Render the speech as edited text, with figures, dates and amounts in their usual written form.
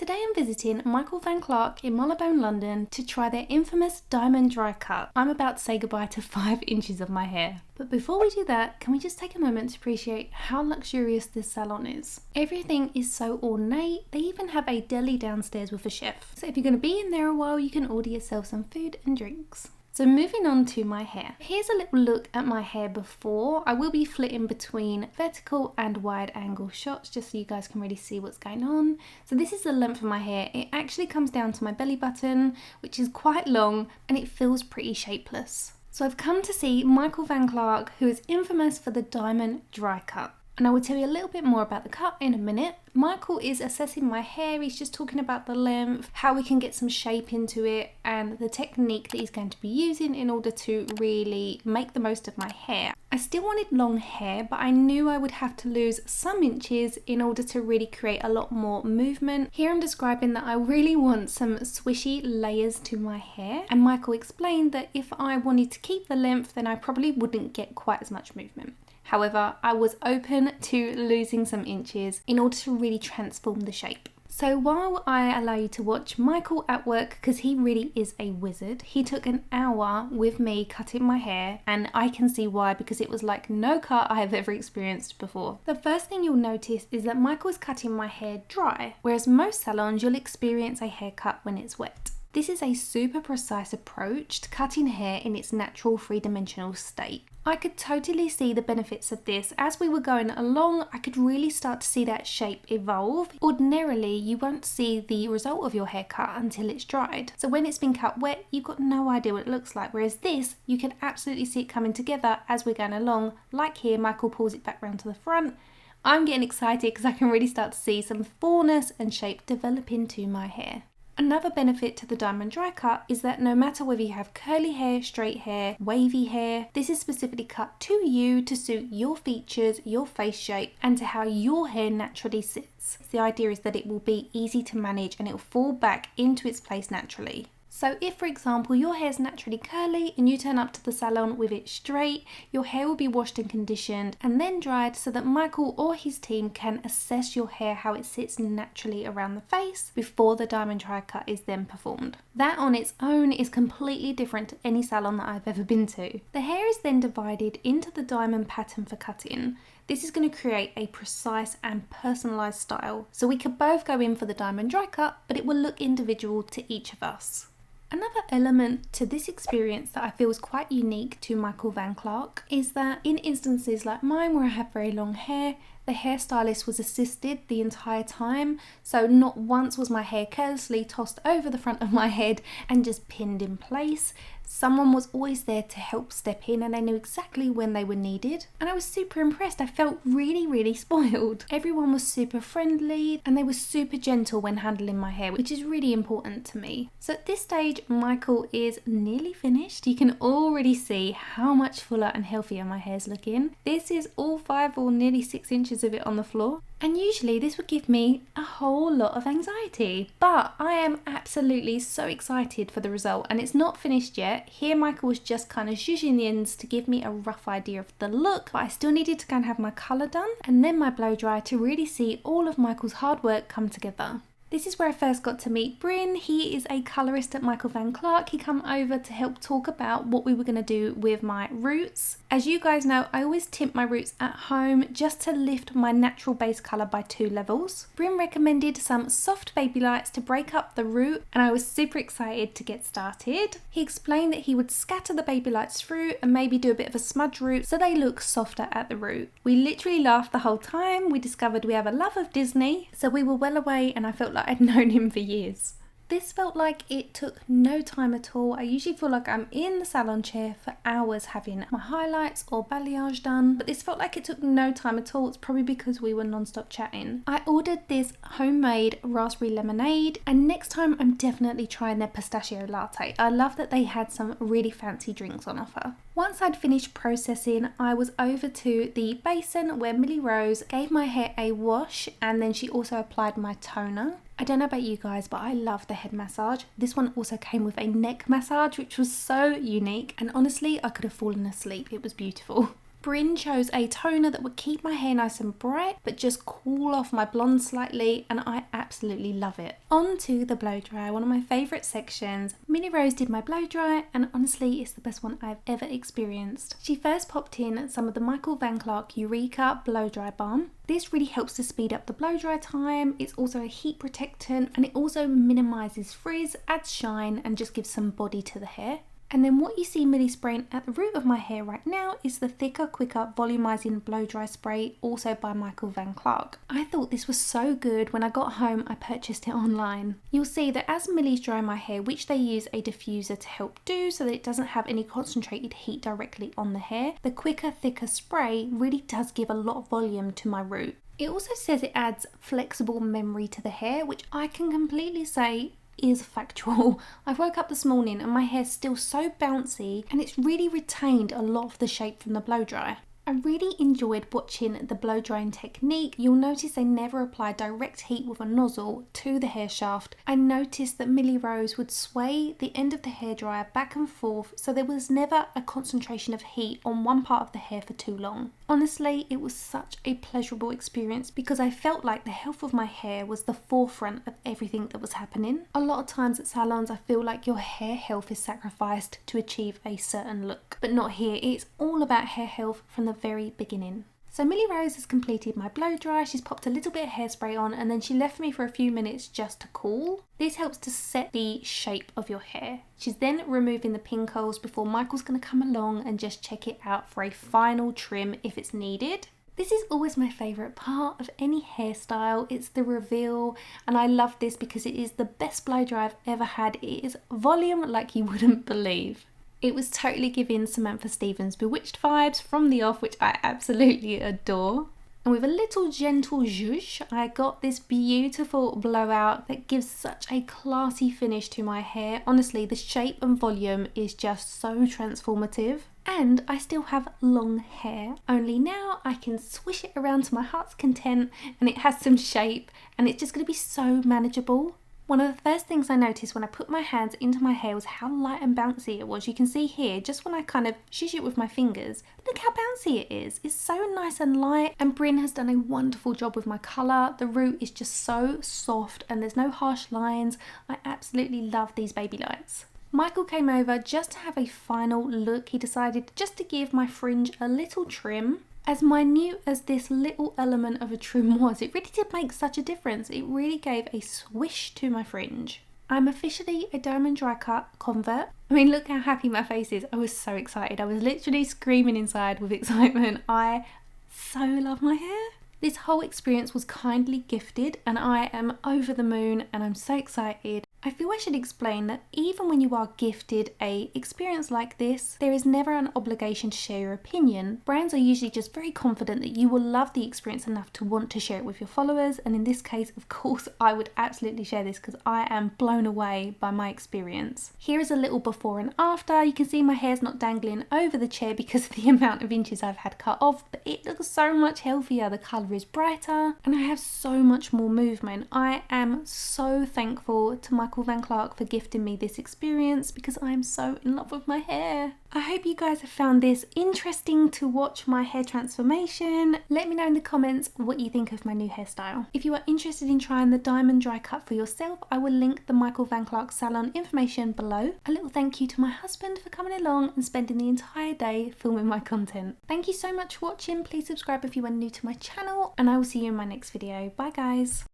Today I'm visiting Michael Van Clarke in Marylebone, London to try their infamous diamond dry cut. I'm about to say goodbye to 5 inches of my hair. But before we do that, can we just take a moment to appreciate how luxurious this salon is? Everything is so ornate. They even have a deli downstairs with a chef. So if you're going to be in there a while, you can order yourself some food and drinks. So moving on to my hair. Here's a little look at my hair before. I will be flitting between vertical and wide angle shots just so you guys can really see what's going on. So this is the length of my hair. It actually comes down to my belly button, which is quite long, and it feels pretty shapeless. So I've come to see Michael Van Clarke, who is infamous for the diamond dry cut. And I will tell you a little bit more about the cut in a minute. Michael is assessing my hair. He's just talking about the length, how we can get some shape into it, and the technique that he's going to be using in order to really make the most of my hair. I still wanted long hair, but I knew I would have to lose some inches in order to really create a lot more movement. Here I'm describing that I really want some swishy layers to my hair, and Michael explained that if I wanted to keep the length, then I probably wouldn't get quite as much movement. However, I was open to losing some inches in order to really transform the shape. So while I allow you to watch Michael at work, because he really is a wizard, he took an hour with me cutting my hair, and I can see why, because it was like no cut I have ever experienced before. The first thing you'll notice is that Michael's cutting my hair dry, whereas most salons you'll experience a haircut when it's wet. This is a super precise approach to cutting hair in its natural three-dimensional state. I could totally see the benefits of this. As we were going along, I could really start to see that shape evolve. Ordinarily, you won't see the result of your haircut until it's dried. So when it's been cut wet, you've got no idea what it looks like. Whereas this, you can absolutely see it coming together as we're going along. Like here, Michael pulls it back round to the front. I'm getting excited because I can really start to see some fullness and shape develop into my hair. Another benefit to the diamond dry cut is that no matter whether you have curly hair, straight hair, wavy hair, this is specifically cut to you to suit your features, your face shape, and to how your hair naturally sits. The idea is that it will be easy to manage and it will fall back into its place naturally. So if, for example, your hair is naturally curly and you turn up to the salon with it straight, your hair will be washed and conditioned and then dried so that Michael or his team can assess your hair how it sits naturally around the face before the diamond dry cut is then performed. That on its own is completely different to any salon that I've ever been to. The hair is then divided into the diamond pattern for cutting. This is going to create a precise and personalised style. So we could both go in for the diamond dry cut, but it will look individual to each of us. Another element to this experience that I feel is quite unique to Michael Van Clarke is that in instances like mine where I have very long hair, the hairstylist was assisted the entire time, so not once was my hair carelessly tossed over the front of my head and just pinned in place. Someone was always there to help step in and they knew exactly when they were needed. And I was super impressed. I felt really spoiled. Everyone was super friendly and they were super gentle when handling my hair, which is really important to me. So at this stage, Michael is nearly finished. You can already see how much fuller and healthier my hair's looking. This is all 5 or nearly 6 inches of it on the floor. And usually this would give me a whole lot of anxiety, but I am absolutely so excited for the result, and it's not finished yet. Here Michael was just kind of zhuzhing the ends to give me a rough idea of the look, but I still needed to go and have my colour done and then my blow dry to really see all of Michael's hard work come together. This is where I first got to meet Bryn. He is a colourist at Michael Van Clarke. He came over to help talk about what we were going to do with my roots. As you guys know, I always tint my roots at home just to lift my natural base colour by 2 levels. Bryn recommended some soft baby lights to break up the root, and I was super excited to get started. He explained that he would scatter the baby lights through and maybe do a bit of a smudge root so they look softer at the root. We literally laughed the whole time. We discovered we have a love of Disney, so we were well away and I felt like I'd known him for years. This felt like it took no time at all. I usually feel like I'm in the salon chair for hours having my highlights or balayage done, but this felt like it took no time at all. It's probably because we were non-stop chatting. I ordered this homemade raspberry lemonade, and next time I'm definitely trying their pistachio latte. I love that they had some really fancy drinks on offer. Once I'd finished processing, I was over to the basin where Millie Rose gave my hair a wash, and then she also applied my toner. I don't know about you guys, but I love the head massage. This one also came with a neck massage, which was so unique, and honestly, I could have fallen asleep. It was beautiful. Bryn chose a toner that would keep my hair nice and bright but just cool off my blonde slightly, and I absolutely love it. On to the blow dry, one of my favourite sections. Millie Rose did my blow dry and honestly it's the best one I've ever experienced. She first popped in some of the Michael Van Clarke Eureka blow dry balm. This really helps to speed up the blow dry time. It's also a heat protectant and it also minimises frizz, adds shine and just gives some body to the hair. And then what you see Millie spraying at the root of my hair right now is the Thicker Quicker Volumizing Blow Dry Spray, also by Michael Van Clarke. I thought this was so good. When I got home, I purchased it online. You'll see that as Millie's drying my hair, which they use a diffuser to help do so that it doesn't have any concentrated heat directly on the hair, the Quicker Thicker spray really does give a lot of volume to my root. It also says it adds flexible memory to the hair, which I can completely say is factual. I woke up this morning and my hair's still so bouncy and it's really retained a lot of the shape from the blow dry. I really enjoyed watching the blow drying technique. You'll notice they never apply direct heat with a nozzle to the hair shaft. I noticed that Millie Rose would sway the end of the hairdryer back and forth, so there was never a concentration of heat on one part of the hair for too long. Honestly, it was such a pleasurable experience because I felt like the health of my hair was the forefront of everything that was happening. A lot of times at salons I feel like your hair health is sacrificed to achieve a certain look, but not here. It's all about hair health from the very beginning. So Millie Rose has completed my blow dry. She's popped a little bit of hairspray on and then she left me for a few minutes just to cool. This helps to set the shape of your hair. She's then removing the pinkles before Michael's going to come along and just check it out for a final trim if it's needed. This is always my favourite part of any hairstyle. It's the reveal, and I love this because it is the best blow dry I've ever had. It is volume like you wouldn't believe. It was totally giving Samantha Stevens Bewitched vibes from the off, which I absolutely adore. And with a little gentle zhuzh, I got this beautiful blowout that gives such a classy finish to my hair. Honestly, the shape and volume is just so transformative. And I still have long hair, only now I can swish it around to my heart's content and it has some shape and it's just going to be so manageable. One of the first things I noticed when I put my hands into my hair was how light and bouncy it was. You can see here, just when I kind of shush it with my fingers, look how bouncy it is. It's so nice and light, and Bryn has done a wonderful job with my colour. The root is just so soft and there's no harsh lines. I absolutely love these baby lights. Michael came over just to have a final look. He decided just to give my fringe a little trim. As minute as this little element of a trim was, it really did make such a difference. It really gave a swish to my fringe. I'm officially a diamond dry cut convert. I mean, look how happy my face is. I was so excited. I was literally screaming inside with excitement. I so love my hair. This whole experience was kindly gifted and I am over the moon and I'm so excited. I feel I should explain that even when you are gifted a experience like this, there is never an obligation to share your opinion. Brands are usually just very confident that you will love the experience enough to want to share it with your followers, and in this case, of course, I would absolutely share this because I am blown away by my experience. Here is a little before and after. You can see my hair's not dangling over the chair because of the amount of inches I've had cut off, but it looks so much healthier. The colour is brighter and I have so much more movement. I am so thankful to Michael Van Clarke for gifting me this experience because I am so in love with my hair. I hope you guys have found this interesting to watch my hair transformation. Let me know in the comments what you think of my new hairstyle. If you are interested in trying the diamond dry cut for yourself, I will link the Michael Van Clarke salon information below. A little thank you to my husband for coming along and spending the entire day filming my content. Thank you so much for watching. Please subscribe if you are new to my channel and I will see you in my next video. Bye guys.